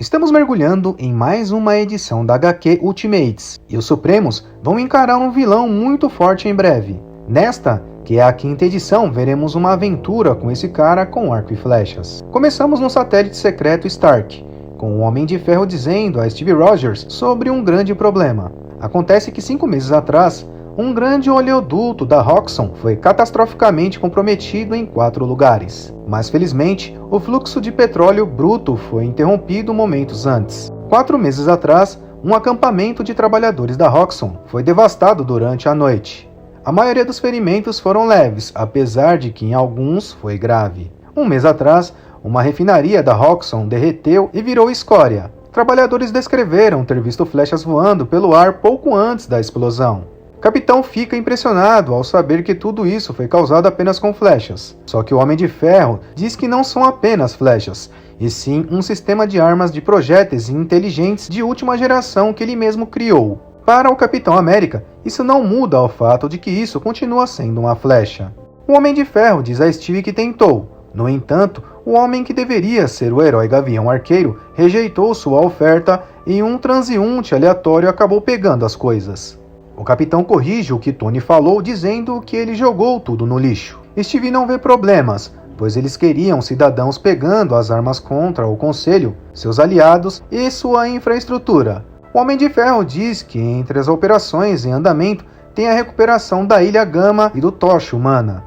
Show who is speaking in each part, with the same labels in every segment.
Speaker 1: Estamos mergulhando em mais uma edição da HQ Ultimates, e os Supremos vão encarar um vilão muito forte em breve. Nesta, que é a quinta edição, veremos uma aventura com esse cara com arco e flechas. Começamos no satélite secreto Stark, com o Homem de Ferro dizendo a Steve Rogers sobre um grande problema. Acontece que 5 meses atrás, um grande oleoduto da Roxxon foi catastroficamente comprometido em 4 lugares. Mas felizmente, o fluxo de petróleo bruto foi interrompido momentos antes. 4 meses atrás, um acampamento de trabalhadores da Roxxon foi devastado durante a noite. A maioria dos ferimentos foram leves, apesar de que em alguns foi grave. 1 mês atrás, uma refinaria da Roxxon derreteu e virou escória. Trabalhadores descreveram ter visto flechas voando pelo ar pouco antes da explosão. Capitão fica impressionado ao saber que tudo isso foi causado apenas com flechas. Só que o Homem de Ferro diz que não são apenas flechas, e sim um sistema de armas de projéteis inteligentes de última geração que ele mesmo criou. Para o Capitão América, isso não muda ao fato de que isso continua sendo uma flecha. O Homem de Ferro diz a Steve que tentou. No entanto, o homem que deveria ser o herói Gavião Arqueiro rejeitou sua oferta e um transeunte aleatório acabou pegando as coisas. O capitão corrige o que Tony falou, dizendo que ele jogou tudo no lixo. Steve não vê problemas, pois eles queriam cidadãos pegando as armas contra o Conselho, seus aliados e sua infraestrutura. O Homem de Ferro diz que entre as operações em andamento tem a recuperação da Ilha Gama e do Tocha Humana.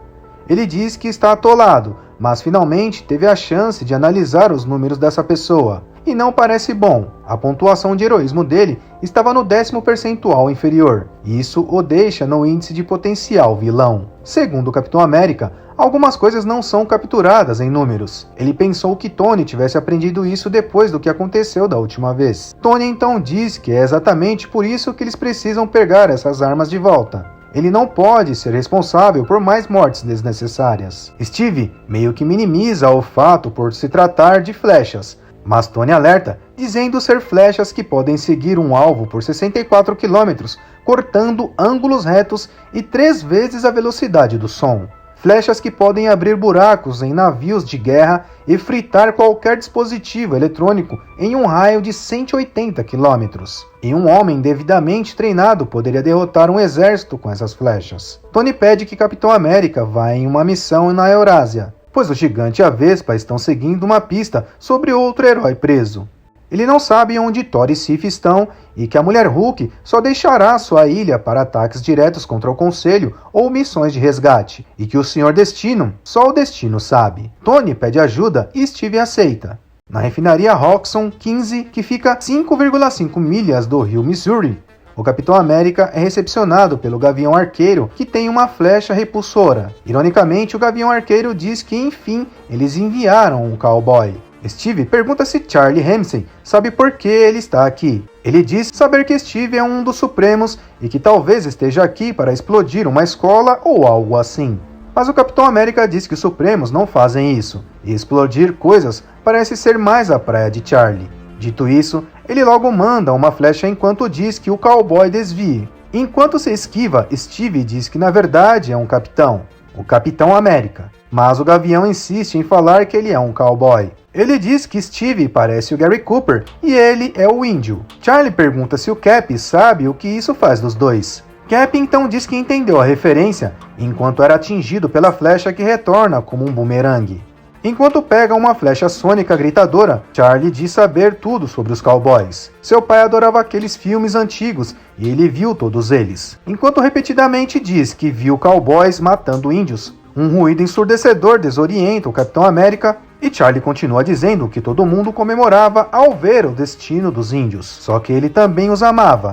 Speaker 1: Ele diz que está atolado, mas finalmente teve a chance de analisar os números dessa pessoa. E não parece bom. A pontuação de heroísmo dele estava no 10º percentual inferior. Isso o deixa no índice de potencial vilão. Segundo o Capitão América, algumas coisas não são capturadas em números. Ele pensou que Tony tivesse aprendido isso depois do que aconteceu da última vez. Tony então diz que é exatamente por isso que eles precisam pegar essas armas de volta. Ele não pode ser responsável por mais mortes desnecessárias. Steve meio que minimiza o fato por se tratar de flechas, mas Tony alerta, dizendo ser flechas que podem seguir um alvo por 64 km, cortando ângulos retos e 3 vezes a velocidade do som. Flechas que podem abrir buracos em navios de guerra e fritar qualquer dispositivo eletrônico em um raio de 180 km. E um homem devidamente treinado poderia derrotar um exército com essas flechas. Tony pede que Capitão América vá em uma missão na Eurásia, pois o Gigante e a Vespa estão seguindo uma pista sobre outro herói preso. Ele não sabe onde Thor e Sif estão e que a Mulher Hulk só deixará sua ilha para ataques diretos contra o Conselho ou missões de resgate, e que o Senhor Destino, só o Destino sabe. Tony pede ajuda e Steve aceita. Na refinaria Roxxon 15, que fica 5,5 milhas do rio Missouri, o Capitão América é recepcionado pelo Gavião Arqueiro, que tem uma flecha repulsora. Ironicamente, o Gavião Arqueiro diz que, enfim, eles enviaram um cowboy. Steve pergunta se Charlie Ramsey sabe por que ele está aqui. Ele diz saber que Steve é um dos Supremos e que talvez esteja aqui para explodir uma escola ou algo assim. Mas o Capitão América diz que os Supremos não fazem isso, e explodir coisas parece ser mais a praia de Charlie. Dito isso, ele logo manda uma flecha enquanto diz que o cowboy desvie. Enquanto se esquiva, Steve diz que na verdade é um capitão, o Capitão América. Mas o Gavião insiste em falar que ele é um cowboy. Ele diz que Steve parece o Gary Cooper e ele é o índio. Charlie pergunta se o Cap sabe o que isso faz dos dois. Cap então diz que entendeu a referência enquanto era atingido pela flecha que retorna como um bumerangue. Enquanto pega uma flecha sônica gritadora, Charlie diz saber tudo sobre os cowboys. Seu pai adorava aqueles filmes antigos e ele viu todos eles. Enquanto repetidamente diz que viu cowboys matando índios. Um ruído ensurdecedor desorienta o Capitão América e Charlie continua dizendo que todo mundo comemorava ao ver o destino dos índios, só que ele também os amava.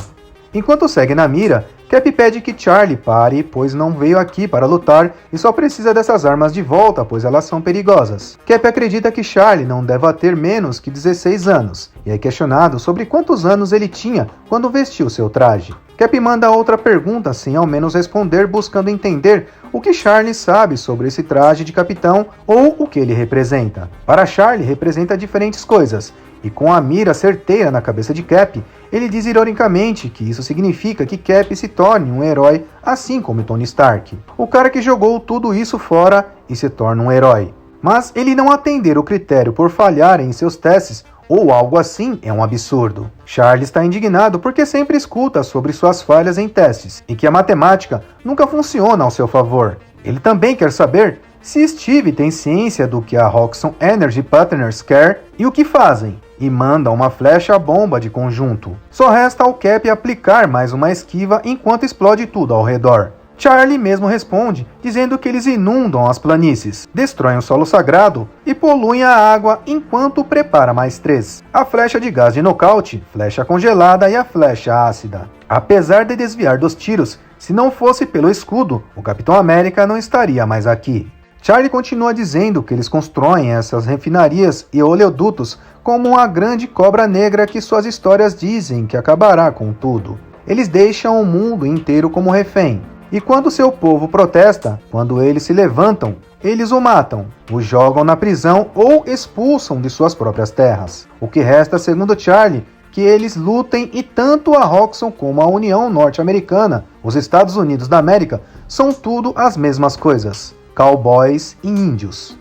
Speaker 1: Enquanto segue na mira, Cap pede que Charlie pare, pois não veio aqui para lutar e só precisa dessas armas de volta, pois elas são perigosas. Cap acredita que Charlie não deva ter menos que 16 anos, e é questionado sobre quantos anos ele tinha quando vestiu seu traje. Cap manda outra pergunta sem ao menos responder, buscando entender o que Charlie sabe sobre esse traje de capitão ou o que ele representa. Para Charlie, representa diferentes coisas, e com a mira certeira na cabeça de Cap, ele diz ironicamente que isso significa que Cap se torne um herói assim como Tony Stark, o cara que jogou tudo isso fora e se torna um herói. Mas ele não atender o critério por falhar em seus testes ou algo assim é um absurdo. Charlie está indignado porque sempre escuta sobre suas falhas em testes e que a matemática nunca funciona ao seu favor. Ele também quer saber se Steve tem ciência do que a Roxxon Energy Partners quer e o que fazem, e manda uma flecha-bomba de conjunto. Só resta ao Cap aplicar mais uma esquiva enquanto explode tudo ao redor. Charlie mesmo responde, dizendo que eles inundam as planícies, destroem o solo sagrado e poluem a água enquanto prepara mais 3. A flecha de gás de nocaute, flecha congelada e a flecha ácida. Apesar de desviar dos tiros, se não fosse pelo escudo, o Capitão América não estaria mais aqui. Charlie continua dizendo que eles constroem essas refinarias e oleodutos como uma grande cobra negra que suas histórias dizem que acabará com tudo. Eles deixam o mundo inteiro como refém. E quando seu povo protesta, quando eles se levantam, eles o matam, o jogam na prisão ou expulsam de suas próprias terras. O que resta, segundo Charlie, que eles lutem e tanto a Roxxon como a União Norte-Americana, os Estados Unidos da América, são tudo as mesmas coisas, cowboys e índios.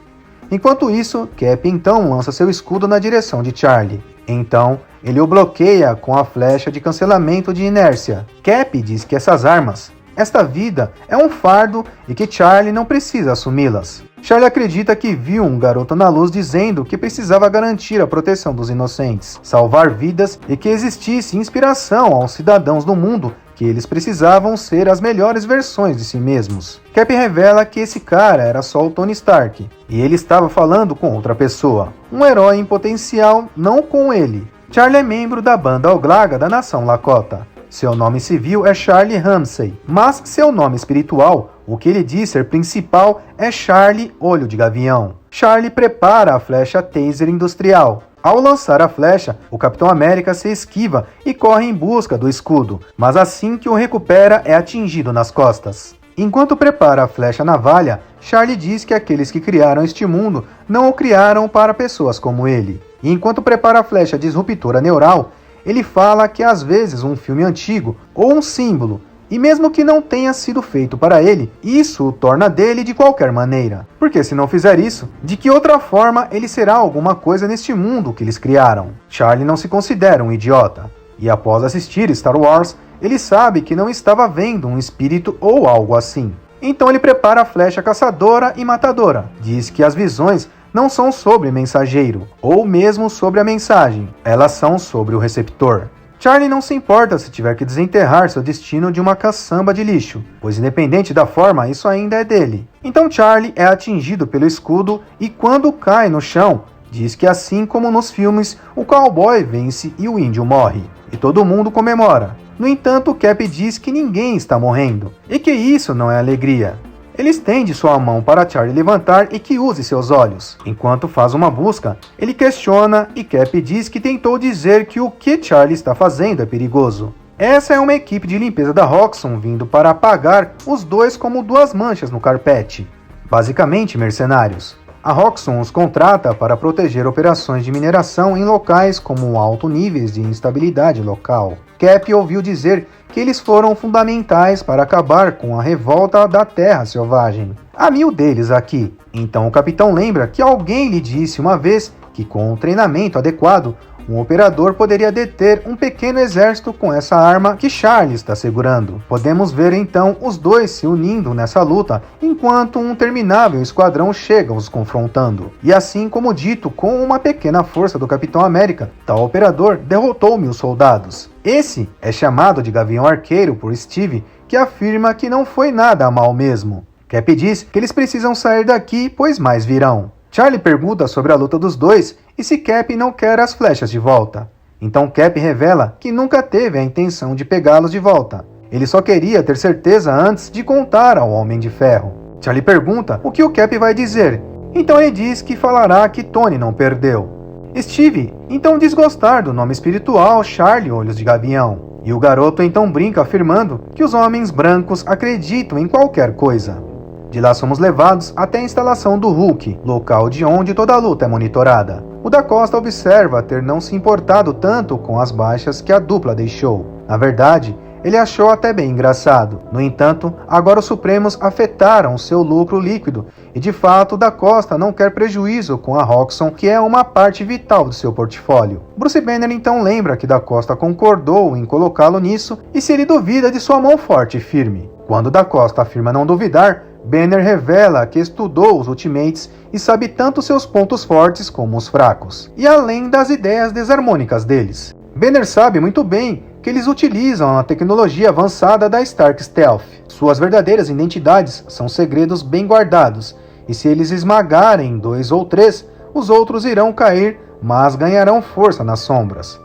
Speaker 1: Enquanto isso, Cap então lança seu escudo na direção de Charlie. Então, ele o bloqueia com a flecha de cancelamento de inércia. Cap diz que essas armas, esta vida, é um fardo e que Charlie não precisa assumi-las. Charlie acredita que viu um garoto na luz dizendo que precisava garantir a proteção dos inocentes, salvar vidas e que existisse inspiração aos cidadãos do mundo, que eles precisavam ser as melhores versões de si mesmos. Cap revela que esse cara era só o Tony Stark, e ele estava falando com outra pessoa, um herói em potencial não com ele. Charlie é membro da banda Oglaga da nação Lakota. Seu nome civil é Charlie Ramsey, mas seu nome espiritual, o que ele diz ser principal, é Charlie Olho de Gavião. Charlie prepara a flecha taser industrial. Ao lançar a flecha, o Capitão América se esquiva e corre em busca do escudo, mas assim que o recupera é atingido nas costas. Enquanto prepara a flecha navalha, Charlie diz que aqueles que criaram este mundo não o criaram para pessoas como ele. E enquanto prepara a flecha disruptora neural, ele fala que às vezes um filme antigo ou um símbolo, e mesmo que não tenha sido feito para ele, isso o torna dele de qualquer maneira. Porque se não fizer isso, de que outra forma ele será alguma coisa neste mundo que eles criaram? Charlie não se considera um idiota, e após assistir Star Wars, ele sabe que não estava vendo um espírito ou algo assim. Então ele prepara a flecha caçadora e matadora. Diz que as visões não são sobre mensageiro, ou mesmo sobre a mensagem, elas são sobre o receptor. Charlie não se importa se tiver que desenterrar seu destino de uma caçamba de lixo, pois independente da forma, isso ainda é dele. Então Charlie é atingido pelo escudo e quando cai no chão, diz que assim como nos filmes, o cowboy vence e o índio morre, e todo mundo comemora. No entanto, Cap diz que ninguém está morrendo, e que isso não é alegria. Ele estende sua mão para Charlie levantar e que use seus olhos. Enquanto faz uma busca, ele questiona e Cap diz que tentou dizer que o que Charlie está fazendo é perigoso. Essa é uma equipe de limpeza da Roxxon vindo para apagar os dois como duas manchas no carpete. Basicamente mercenários. A Roxxon os contrata para proteger operações de mineração em locais com altos níveis de instabilidade local. Cap ouviu dizer que eles foram fundamentais para acabar com a revolta da Terra Selvagem. Há 1000 deles aqui. Então o capitão lembra que alguém lhe disse uma vez que com um treinamento adequado, um operador poderia deter um pequeno exército com essa arma que Charlie está segurando. Podemos ver então os dois se unindo nessa luta, enquanto um terminável esquadrão chega os confrontando. E assim como dito, com uma pequena força do Capitão América, tal operador derrotou 1000 soldados. Esse é chamado de Gavião Arqueiro por Steve, que afirma que não foi nada mal mesmo. Cap diz que eles precisam sair daqui, pois mais virão. Charlie pergunta sobre a luta dos dois e se Cap não quer as flechas de volta. Então Cap revela que nunca teve a intenção de pegá-los de volta. Ele só queria ter certeza antes de contar ao Homem de Ferro. Charlie pergunta o que o Cap vai dizer. Então ele diz que falará que Tony não perdeu. Steve então diz gostar do nome espiritual Charlie Olhos de Gavião. E o garoto então brinca afirmando que os homens brancos acreditam em qualquer coisa. De lá somos levados até a instalação do Hulk, local de onde toda a luta é monitorada. O Da Costa observa ter não se importado tanto com as baixas que a dupla deixou. Na verdade, ele achou até bem engraçado. No entanto, agora os Supremos afetaram seu lucro líquido e de fato Da Costa não quer prejuízo com a Roxxon, que é uma parte vital do seu portfólio. Bruce Banner então lembra que Da Costa concordou em colocá-lo nisso e se ele duvida de sua mão forte e firme. Quando Da Costa afirma não duvidar, Banner revela que estudou os Ultimates e sabe tanto seus pontos fortes como os fracos, e além das ideias desarmônicas deles. Banner sabe muito bem que eles utilizam a tecnologia avançada da Stark Stealth. Suas verdadeiras identidades são segredos bem guardados, e se eles esmagarem 2 ou 3, os outros irão cair, mas ganharão força nas sombras.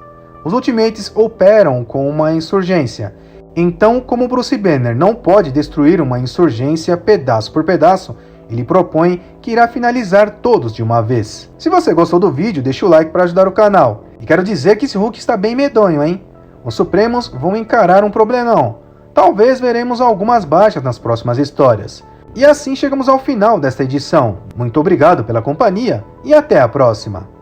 Speaker 1: Os Ultimates operam com uma insurgência, então como Bruce Banner não pode destruir uma insurgência pedaço por pedaço, ele propõe que irá finalizar todos de uma vez. Se você gostou do vídeo, deixa o like para ajudar o canal. E quero dizer que esse Hulk está bem medonho, hein? Os Supremos vão encarar um problemão. Talvez veremos algumas baixas nas próximas histórias. E assim chegamos ao final desta edição. Muito obrigado pela companhia e até a próxima!